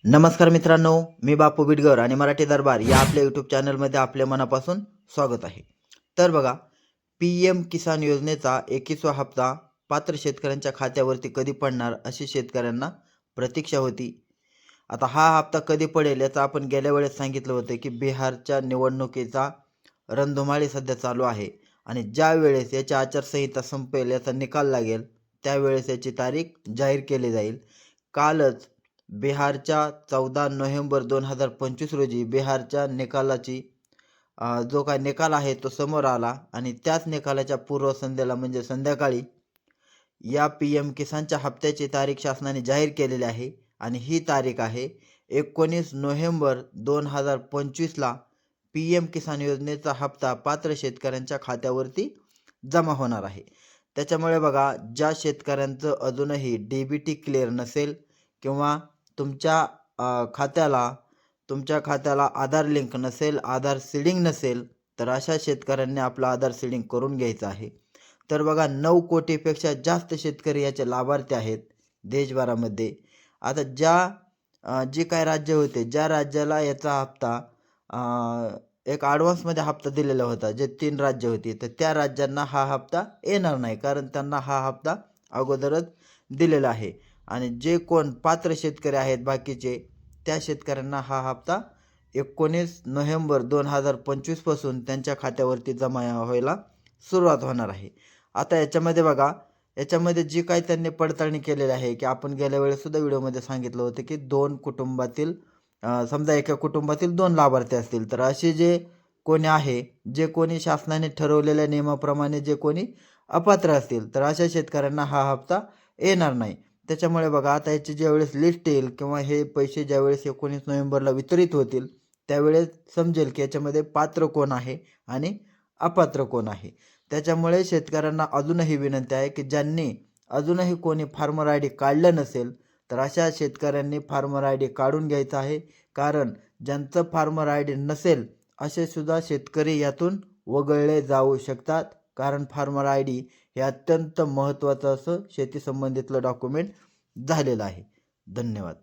नमस्कार मित्रांनो, मी बापू बिडगर आणि मराठी दरबार या आपल्या यूट्यूब चॅनलमध्ये आपल्या मनापासून स्वागत आहे. तर बघा, PM किसान योजनेचा 21वा हप्ता पात्र शेतकऱ्यांच्या खात्यावरती कधी पडणार अशी शेतकऱ्यांना प्रतीक्षा होती. आता हा हप्ता कधी पडेल याचं आपण गेल्या वेळेस सांगितलं होतं की बिहारच्या निवडणुकीचा रणधुमाळी सध्या चालू आहे आणि ज्या वेळेस याची आचारसंहिता संपेल, याचा निकाल लागेल, त्यावेळेस याची तारीख जाहीर केली जाईल. कालच बिहारच्या 14 नोव्हेंबर 2025 रोजी बिहारच्या निकालाची जो काय निकाल आहे तो समोर आला आणि त्याच निकालाच्या पूर्वसंध्येला म्हणजे संध्याकाळी या PM किसानच्या हप्त्याची तारीख शासनाने जाहीर केलेली आहे आणि ही तारीख आहे 19 नोव्हेंबर 2025ला PM किसान योजनेचा हप्ता पात्र शेतकऱ्यांच्या खात्यावरती जमा होणार आहे. त्याच्यामुळे बघा, ज्या शेतकऱ्यांचं अजूनही DBT क्लिअर नसेल किंवा तुमच्या खात्याला आधार लिंक नसेल, आधार सीडिंग नसेल, तर अशा शेतकऱ्यांनी आपलं आधार सीडिंग करून घ्यायचं आहे. तर बघा, 9 कोटीपेक्षा जास्त शेतकरी याचे लाभार्थी आहेत देशभरामध्ये. आता जे काय राज्य होते, ज्या राज्याला याचा हप्ता एक ॲडव्हान्समध्ये हप्ता दिलेला होता, जे 3 राज्य होती, तर त्या राज्यांना हा हप्ता येणार नाही, कारण त्यांना हा हप्ता अगोदरच दिलेला आहे. आणि जे कोण पात्र शेतकरी आहेत बाकीचे, त्या शेतकऱ्यांना हा हप्ता 19 नोव्हेंबर 2025 पासून त्यांच्या खात्यावरती जमा व्हायला सुरुवात होणार आहे. आता याच्यामध्ये बघा, याच्यामध्ये जी काही त्यांनी पडताळणी केलेली आहे की आपण गेल्या वेळेस सुद्धा व्हिडिओमध्ये सांगितलं होतं की समजा एका कुटुंबातील 2 लाभार्थी असतील, तर असे जे कोणी आहे, जे कोणी शासनाने ठरवलेल्या नियमाप्रमाणे जे कोणी अपात्र असतील, तर अशा शेतकऱ्यांना हा हप्ता येणार नाही. त्याच्यामुळे बघा, आता याची ज्यावेळेस लिस्ट येईल किंवा हे पैसे ज्यावेळेस 19 नोव्हेंबरला वितरित होतील, त्यावेळेस समजेल की याच्यामध्ये पात्र कोण आहे आणि अपात्र कोण आहे. त्याच्यामुळे शेतकऱ्यांना अजूनही विनंती आहे की ज्यांनी अजूनही कोणी फार्मर आय डी काढलं नसेल, तर अशा शेतकऱ्यांनी फार्मर आय डी काढून घ्यायचा आहे. कारण ज्यांचं फार्मर आय डी नसेल असे सुद्धा शेतकरी यातून वगळले जाऊ शकतात. कारण फार्मर आय डी हे अत्यंत महत्त्वाचं असं शेती संबंधितलं डॉक्युमेंट झालेलं आहे. धन्यवाद.